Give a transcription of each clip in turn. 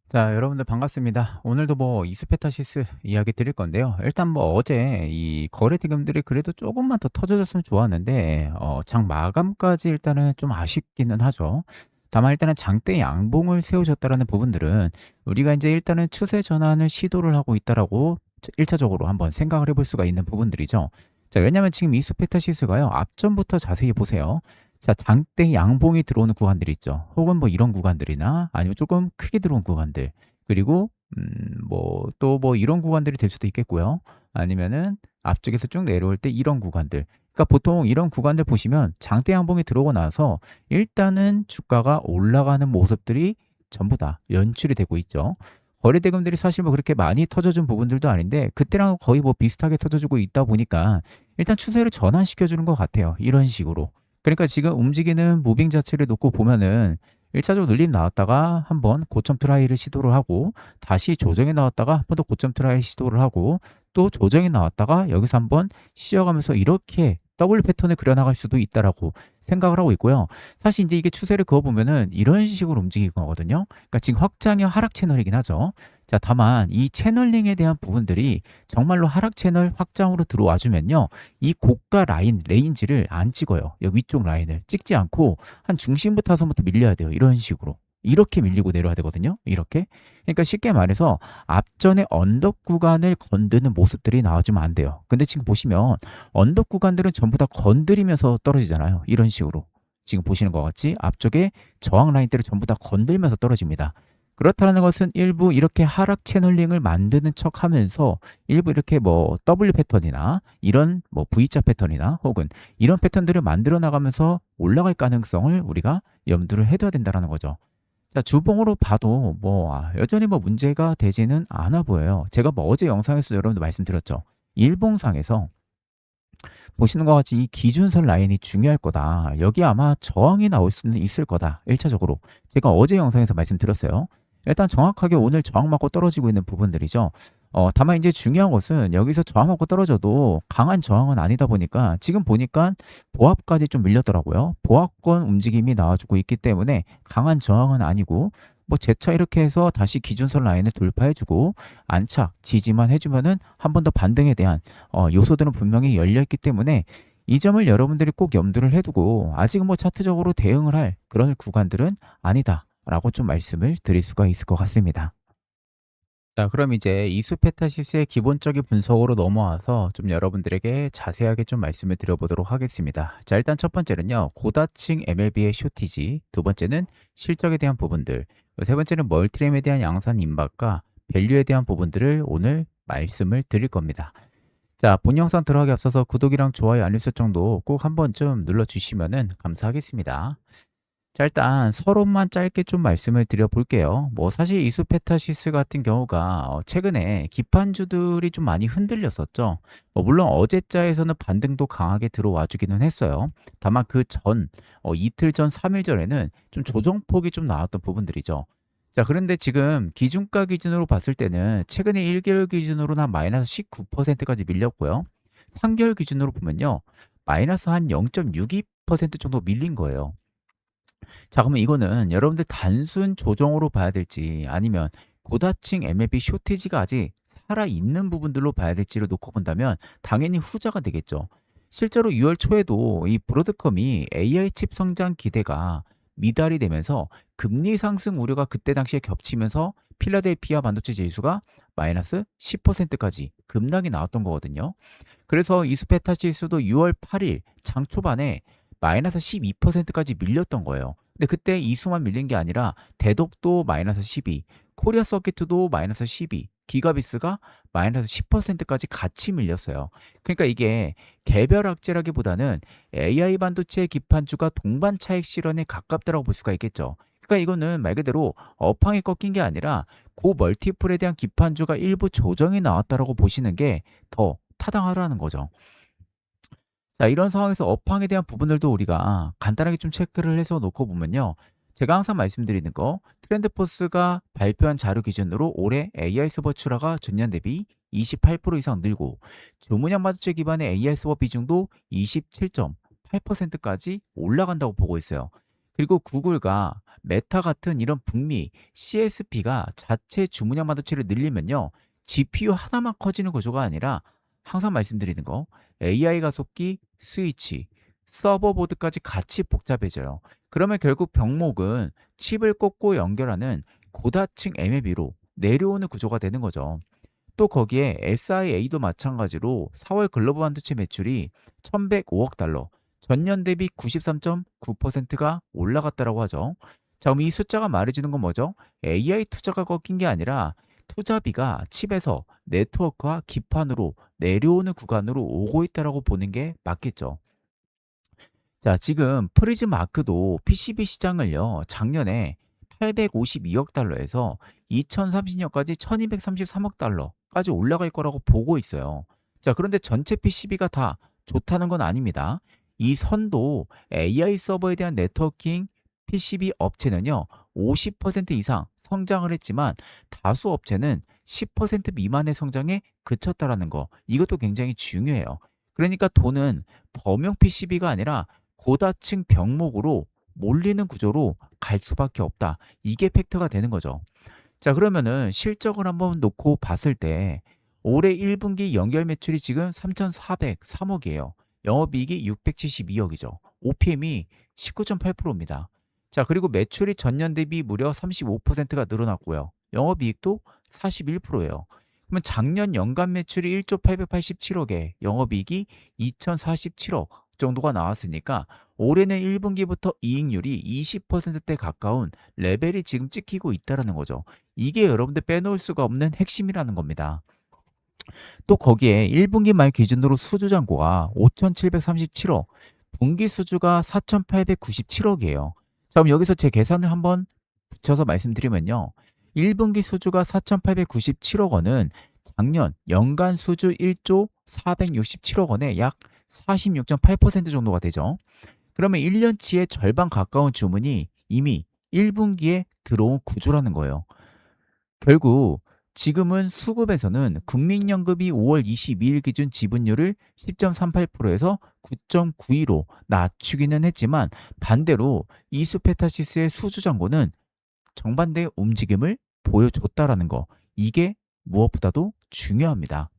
자, 여러분들 반갑습니다. 오늘도 이스페타시스 이야기 드릴 건데요. 일단 어제 이 거래 대금들이 그래도 조금만 더 터져줬으면 좋았는데 장 마감까지 일단은 좀 아쉽기는 하죠. 다만 일단은 장대 양봉을 세우셨다라는 부분들은 우리가 이제 일단은 추세 전환을 시도를 하고 있다라고 1차적으로 한번 생각을 해볼 수가 있는 부분들이죠. 자, 왜냐하면 지금 이스페타시스가요. 앞전부터 자세히 보세요. 자, 장대 양봉이 들어오는 구간들이 있죠. 혹은 이런 구간들이나 아니면 조금 크게 들어온 구간들. 그리고 또 이런 구간들이 될 수도 있겠고요. 아니면은 앞쪽에서 쭉 내려올 때 이런 구간들. 그러니까 보통 이런 구간들 보시면 장대 양봉이 들어오고 나서 일단은 주가가 올라가는 모습들이 전부 다 연출이 되고 있죠. 거래 대금들이 사실 그렇게 많이 터져준 부분들도 아닌데 그때랑 거의 비슷하게 터져주고 있다 보니까 일단 추세를 전환시켜 주는 것 같아요. 이런 식으로. 그러니까 지금 움직이는 무빙 자체를 놓고 보면은 1차적으로 눌림 나왔다가 한번 고점 트라이를 시도를 하고 다시 조정이 나왔다가 한 번 더 고점 트라이 시도를 하고 또 조정이 나왔다가 여기서 한번 쉬어가면서 이렇게 더블 패턴을 그려나갈 수도 있다라고 생각을 하고 있고요. 사실 이제 이게 추세를 그어 보면은 이런 식으로 움직일 거거든요. 그러니까 지금 확장형 하락 채널이긴 하죠. 자, 다만 이 채널링에 대한 부분들이 정말로 하락 채널 확장으로 들어와 주면요. 이 고가 라인, 레인지를 안 찍어요. 여기 위쪽 라인을 찍지 않고 한 중심부터 하선부터 밀려야 돼요. 이런 식으로. 이렇게 밀리고 내려야 되거든요. 이렇게. 그러니까 쉽게 말해서 앞전에 언덕 구간을 건드는 모습들이 나와주면 안 돼요. 근데 지금 보시면 언덕 구간들은 전부 다 건드리면서 떨어지잖아요. 이런 식으로. 지금 보시는 것 같이 앞쪽에 저항 라인들을 전부 다 건들면서 떨어집니다. 그렇다는 것은 일부 이렇게 하락 채널링을 만드는 척 하면서 일부 이렇게 W 패턴이나 이런 V자 패턴이나 혹은 이런 패턴들을 만들어 나가면서 올라갈 가능성을 우리가 염두를 해둬야 된다는 거죠. 자, 주봉으로 봐도 여전히 문제가 되지는 않아 보여요. 제가 어제 영상에서 여러분들 말씀드렸죠. 일봉상에서 보시는 것 같이 이 기준선 라인이 중요할 거다. 여기 아마 저항이 나올 수는 있을 거다. 1차적으로. 제가 어제 영상에서 말씀드렸어요. 일단 정확하게 오늘 저항 맞고 떨어지고 있는 부분들이죠. 다만 이제 중요한 것은 여기서 저항 맞고 떨어져도 강한 저항은 아니다 보니까 지금 보니까 보합까지 좀 밀렸더라고요. 보합권 움직임이 나와주고 있기 때문에 강한 저항은 아니고 재차 이렇게 해서 다시 기준선 라인을 돌파해주고 안착, 지지만 해주면은 한 번 더 반등에 대한 요소들은 분명히 열려있기 때문에 이 점을 여러분들이 꼭 염두를 해두고 아직은 차트적으로 대응을 할 그런 구간들은 아니다 라고 좀 말씀을 드릴 수가 있을 것 같습니다. 자, 그럼 이제 이수페타시스의 기본적인 분석으로 넘어와서 좀 여러분들에게 자세하게 좀 말씀을 드려보도록 하겠습니다. 자, 일단 첫 번째는요, 고다층 MLB의 쇼티지, 두 번째는 실적에 대한 부분들, 세 번째는 멀티램에 대한 양산 임박과 밸류에 대한 부분들을 오늘 말씀을 드릴 겁니다. 자, 본 영상 들어가기 앞서서 구독이랑 좋아요, 알림 설정도 꼭 한번 좀 눌러주시면 감사하겠습니다. 자, 일단 서론만 짧게 좀 말씀을 드려볼게요. 사실 이수페타시스 같은 경우가 최근에 기판주들이 좀 많이 흔들렸었죠. 물론 어제자에서는 반등도 강하게 들어와 주기는 했어요. 다만 그 전, 이틀 전, 3일 전에는 좀 조정폭이 좀 나왔던 부분들이죠. 자, 그런데 지금 기준가 기준으로 봤을 때는 최근에 1개월 기준으로는 한 마이너스 19%까지 밀렸고요. 3개월 기준으로 보면요. 마이너스 한 0.62% 정도 밀린 거예요. 자, 그러면 이거는 여러분들 단순 조정으로 봐야 될지 아니면 고다층 MLB 쇼티지가 아직 살아있는 부분들로 봐야 될지를 놓고 본다면 당연히 후자가 되겠죠. 실제로 6월 초에도 이 브로드컴이 AI 칩 성장 기대가 미달이 되면서 금리 상승 우려가 그때 당시에 겹치면서 필라델피아 반도체 지수가 마이너스 10%까지 급락이 나왔던 거거든요. 그래서 이스페타 지수도 6월 8일 장 초반에 마이너스 12%까지 밀렸던 거예요. 근데 그때 이수만 밀린 게 아니라 대독도 마이너스 12, 코리아 서킷도 마이너스 12, 기가비스가 마이너스 10%까지 같이 밀렸어요. 그러니까 이게 개별 악재라기보다는 AI 반도체 기판주가 동반 차익 실현에 가깝다고 볼 수가 있겠죠. 그러니까 이거는 말 그대로 업황이 꺾인 게 아니라 고 멀티플에 대한 기판주가 일부 조정이 나왔다고 보시는 게 더 타당하다는 거죠. 자, 이런 상황에서 업황에 대한 부분들도 우리가 간단하게 좀 체크를 해서 놓고 보면요. 제가 항상 말씀드리는 거, 트렌드포스가 발표한 자료 기준으로 올해 AI 서버 출하가 전년 대비 28% 이상 늘고, 주문형 반도체 기반의 AI 서버 비중도 27.8%까지 올라간다고 보고 있어요. 그리고 구글과 메타 같은 이런 북미 CSP가 자체 주문형 반도체를 늘리면요. GPU 하나만 커지는 구조가 아니라 항상 말씀드리는 거 AI 가속기, 스위치, 서버보드까지 같이 복잡해져요. 그러면 결국 병목은 칩을 꽂고 연결하는 고다층 MLB로 내려오는 구조가 되는 거죠. 또 거기에 SIA도 마찬가지로 4월 글로벌 반도체 매출이 1,105억 달러, 전년 대비 93.9%가 올라갔다라고 하죠. 자, 그럼 이 숫자가 말해주는 건 뭐죠? AI 투자가 꺾인 게 아니라 투자비가 칩에서 네트워크와 기판으로 내려오는 구간으로 오고 있다라고 보는 게 맞겠죠. 자, 지금 프리즘 아크도 PCB 시장을요, 작년에 852억 달러에서 2030년까지 1233억 달러까지 올라갈 거라고 보고 있어요. 자, 그런데 전체 PCB가 다 좋다는 건 아닙니다. 이 선도 AI 서버에 대한 네트워킹 PCB 업체는요, 50% 이상 성장을 했지만 다수 업체는 10% 미만의 성장에 그쳤다라는 거. 이것도 굉장히 중요해요. 그러니까 돈은 범용 PCB가 아니라 고다층 병목으로 몰리는 구조로 갈 수밖에 없다. 이게 팩트가 되는 거죠. 자, 그러면은 실적을 한번 놓고 봤을 때 올해 1분기 연결 매출이 지금 3,403억이에요. 영업이익이 672억이죠. OPM이 19.8%입니다. 자, 그리고 매출이 전년 대비 무려 35%가 늘어났고요. 영업이익도 41%예요. 그러면 작년 연간 매출이 1조 887억에 영업이익이 2,047억 정도가 나왔으니까 올해는 1분기부터 이익률이 20%대 가까운 레벨이 지금 찍히고 있다는 거죠. 이게 여러분들 빼놓을 수가 없는 핵심이라는 겁니다. 또 거기에 1분기 말 기준으로 수주 잔고가 5,737억, 분기 수주가 4,897억이에요. 자, 그럼 여기서 제 계산을 한번 붙여서 말씀드리면요. 1분기 수주가 4,897억 원은 작년 연간 수주 1조 467억 원의 약 46.8% 정도가 되죠. 그러면 1년치의 절반 가까운 주문이 이미 1분기에 들어온 구조라는 거예요. 결국 지금은 수급에서는 국민연금이 5월 22일 기준 지분율을 10.38%에서 9.92로 낮추기는 했지만 반대로 이수페타시스의 수주잔고는 정반대의 움직임을 보여줬다라는 거. 이게 무엇보다도 중요합니다.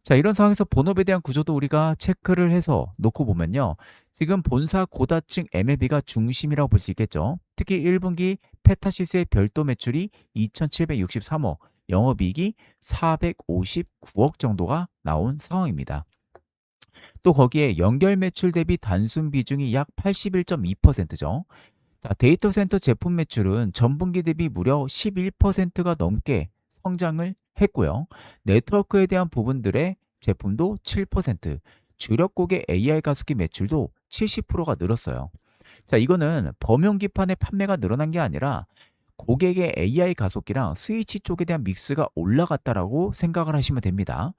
자, 이런 상황에서 본업에 대한 구조도 우리가 체크를 해서 놓고 보면요. 지금 본사 고다층 MLB가 중심이라고 볼 수 있겠죠. 특히 1분기 페타시스의 별도 매출이 2,763억, 영업이익이 459억 정도가 나온 상황입니다. 또 거기에 연결 매출 대비 단순 비중이 약 81.2%죠. 자, 데이터 센터 제품 매출은 전분기 대비 무려 11%가 넘게 성장을 했고요. 네트워크에 대한 부분들의 제품도 7%, 주력 곡의 AI 가속기 매출도 70%가 늘었어요. 자, 이거는 범용 기판의 판매가 늘어난 게 아니라 고객의 AI 가속기랑 스위치 쪽에 대한 믹스가 올라갔다라고 생각을 하시면 됩니다.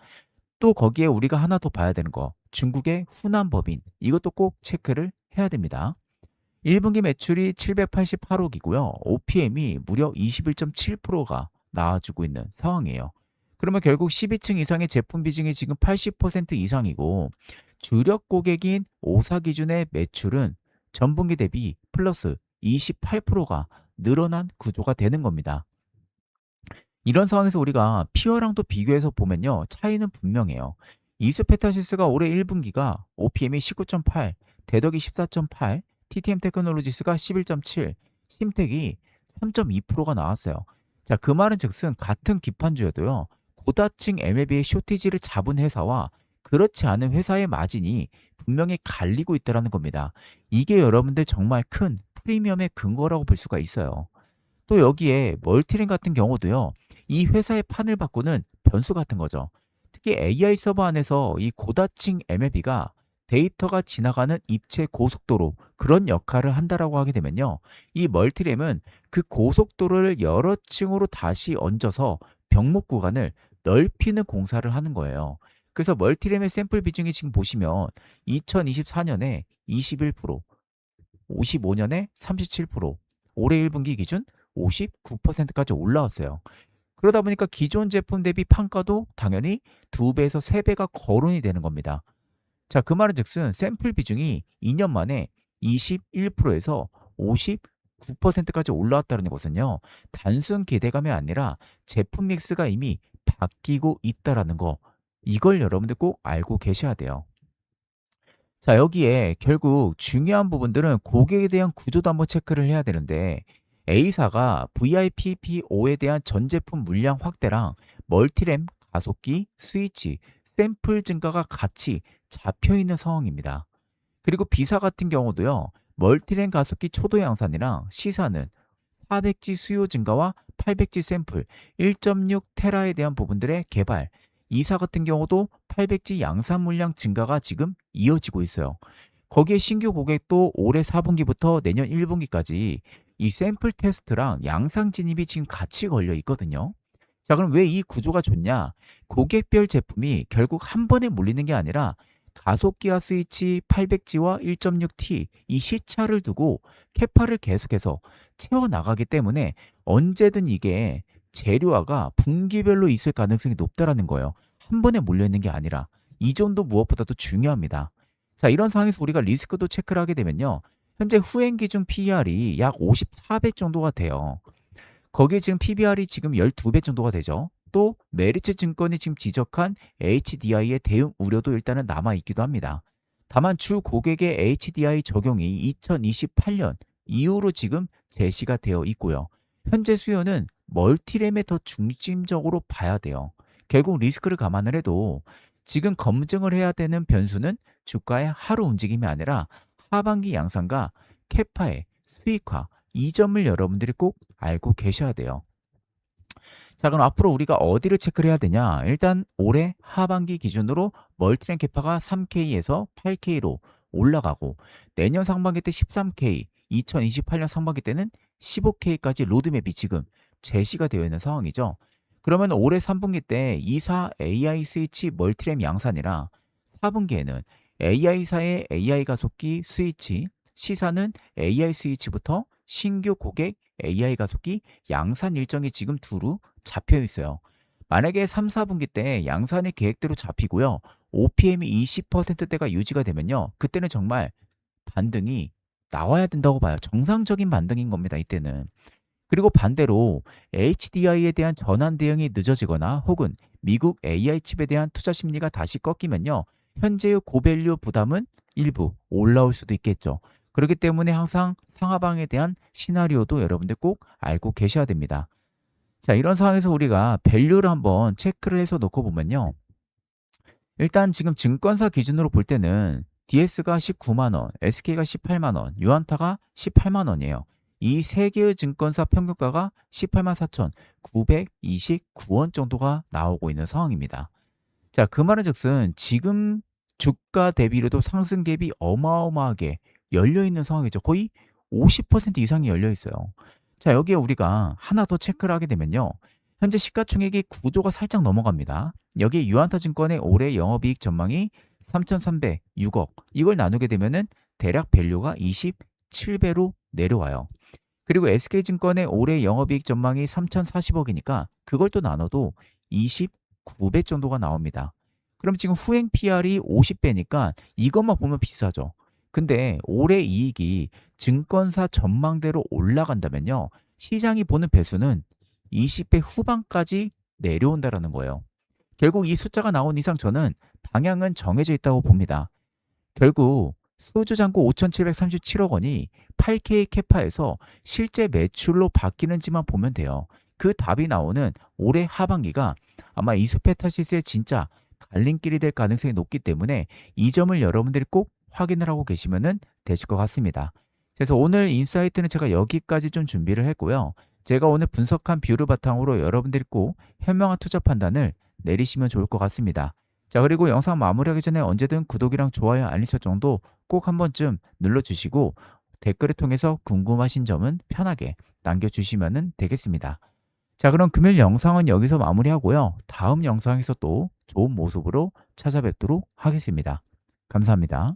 또 거기에 우리가 하나 더 봐야 되는 거, 중국의 후난 법인, 이것도 꼭 체크를 해야 됩니다. 1분기 매출이 788억이고요. OPM이 무려 21.7%가 나와주고 있는 상황이에요. 그러면 결국 12층 이상의 제품 비중이 지금 80% 이상이고 주력 고객인 5사 기준의 매출은 전분기 대비 플러스 28%가 늘어난 구조가 되는 겁니다. 이런 상황에서 우리가 피어랑도 비교해서 보면요. 차이는 분명해요. 이스페타시스가 올해 1분기가 OPM이 19.8, 대덕이 14.8, TTM 테크놀로지스가 11.7, 심텍이 3.2%가 나왔어요. 자, 그 말은 즉슨 같은 기판주여도요. 고다층 MLB의 쇼티지를 잡은 회사와 그렇지 않은 회사의 마진이 분명히 갈리고 있다는 겁니다. 이게 여러분들 정말 큰 프리미엄의 근거라고 볼 수가 있어요. 또 여기에 멀티링 같은 경우도요. 이 회사의 판을 바꾸는 변수 같은 거죠. 특히 AI 서버 안에서 이 고다층 MLB가 데이터가 지나가는 입체 고속도로 그런 역할을 한다라고 하게 되면요. 이 멀티램은 그 고속도로를 여러 층으로 다시 얹어서 병목 구간을 넓히는 공사를 하는 거예요. 그래서 멀티램의 샘플 비중이 지금 보시면 2024년에 21%, 55년에 37%, 올해 1분기 기준 59%까지 올라왔어요. 그러다 보니까 기존 제품 대비 판가도 당연히 2배에서 3배가 거론이 되는 겁니다. 자, 그 말은 즉슨 샘플 비중이 2년 만에 21%에서 59%까지 올라왔다는 것은요. 단순 기대감이 아니라 제품 믹스가 이미 바뀌고 있다라는 거. 이걸 여러분들 꼭 알고 계셔야 돼요. 자, 여기에 결국 중요한 부분들은 고객에 대한 구조도 한번 체크를 해야 되는데 A사가 VIPPO에 대한 전 제품 물량 확대랑 멀티램, 가속기, 스위치, 샘플 증가가 같이 잡혀 있는 상황입니다. 그리고 B사 같은 경우도요. 멀티램 가속기 초도 양산이랑 C사는 400G 수요 증가와 800G 샘플 1.6 테라에 대한 부분들의 개발, 이사 같은 경우도 800G 양산 물량 증가가 지금 이어지고 있어요. 거기에 신규 고객도 올해 4분기부터 내년 1분기까지 이 샘플 테스트랑 양상 진입이 지금 같이 걸려 있거든요. 자, 그럼 왜 이 구조가 좋냐? 고객별 제품이 결국 한 번에 몰리는 게 아니라 가속기와 스위치 800G와 1.6T 이 시차를 두고 캐파를 계속해서 채워 나가기 때문에 언제든 이게 재료화가 분기별로 있을 가능성이 높다라는 거예요. 한 번에 몰려 있는 게 아니라 이 점도 무엇보다도 중요합니다. 자, 이런 상황에서 우리가 리스크도 체크를 하게 되면요. 현재 후행 기준 PER이 약 54배 정도가 돼요. 거기에 지금 PBR이 지금 12배 정도가 되죠. 또 메리츠 증권이 지금 지적한 HDI의 대응 우려도 일단은 남아 있기도 합니다. 다만 주 고객의 HDI 적용이 2028년 이후로 지금 제시가 되어 있고요. 현재 수요는 멀티램에 더 중심적으로 봐야 돼요. 결국 리스크를 감안을 해도 지금 검증을 해야 되는 변수는 주가의 하루 움직임이 아니라 하반기 양상과 캐파의 수익화, 이 점을 여러분들이 꼭 알고 계셔야 돼요. 자, 그럼 앞으로 우리가 어디를 체크를 해야 되냐? 일단 올해 하반기 기준으로 멀티램 캐파가 3K에서 8K로 올라가고 내년 상반기 때 13K, 2028년 상반기 때는 15K까지 로드맵이 지금 제시가 되어 있는 상황이죠. 그러면 올해 3분기 때 2사 AI 스위치 멀티램 양산이라 4분기에는 AI사의 AI 가속기 스위치, C사는 AI 스위치부터 신규 고객 AI 가속기 양산 일정이 지금 두루 잡혀 있어요. 만약에 3, 4분기 때 양산이 계획대로 잡히고요. OPM이 20%대가 유지가 되면요. 그때는 정말 반등이 나와야 된다고 봐요. 정상적인 반등인 겁니다. 이때는. 그리고 반대로 HDI에 대한 전환 대응이 늦어지거나 혹은 미국 AI 칩에 대한 투자 심리가 다시 꺾이면요. 현재의 고밸류 부담은 일부 올라올 수도 있겠죠. 그렇기 때문에 항상 상하방에 대한 시나리오도 여러분들 꼭 알고 계셔야 됩니다. 자, 이런 상황에서 우리가 밸류를 한번 체크를 해서 놓고 보면요. 일단 지금 증권사 기준으로 볼 때는 DS가 19만 원, SK가 18만 원, 유안타가 18만 원이에요. 이 세 개의 증권사 평균가가 18만 4,929원 정도가 나오고 있는 상황입니다. 자, 그 말은 즉슨 지금 주가 대비로도 상승 갭이 어마어마하게 열려 있는 상황이죠. 거의 50% 이상이 열려 있어요. 자, 여기에 우리가 하나 더 체크를 하게 되면요. 현재 시가총액이 9조가 살짝 넘어갑니다. 여기에 유한타증권의 올해 영업이익 전망이 3,306억. 이걸 나누게 되면은 대략 밸류가 27배로 내려와요. 그리고 SK증권의 올해 영업이익 전망이 3,040억이니까 그걸 또 나눠도 29배 정도가 나옵니다. 그럼 지금 후행 PR이 50배니까 이것만 보면 비싸죠. 근데 올해 이익이 증권사 전망대로 올라간다면요. 시장이 보는 배수는 20배 후반까지 내려온다라는 거예요. 결국 이 숫자가 나온 이상 저는 방향은 정해져 있다고 봅니다. 결국 소주잔고 5,737억 원이 8K 캐파에서 실제 매출로 바뀌는지만 보면 돼요. 그 답이 나오는 올해 하반기가 아마 이수페타시스의 진짜 갈림길이 될 가능성이 높기 때문에 이 점을 여러분들이 꼭 확인을 하고 계시면 되실 것 같습니다. 그래서 오늘 인사이트는 제가 여기까지 좀 준비를 했고요. 제가 오늘 분석한 뷰를 바탕으로 여러분들이 꼭 현명한 투자 판단을 내리시면 좋을 것 같습니다. 자, 그리고 영상 마무리하기 전에 언제든 구독이랑 좋아요, 알림 설정도 꼭 한 번쯤 눌러주시고 댓글을 통해서 궁금하신 점은 편하게 남겨주시면 되겠습니다. 자, 그럼 금요일 영상은 여기서 마무리하고요. 다음 영상에서 또 좋은 모습으로 찾아뵙도록 하겠습니다. 감사합니다.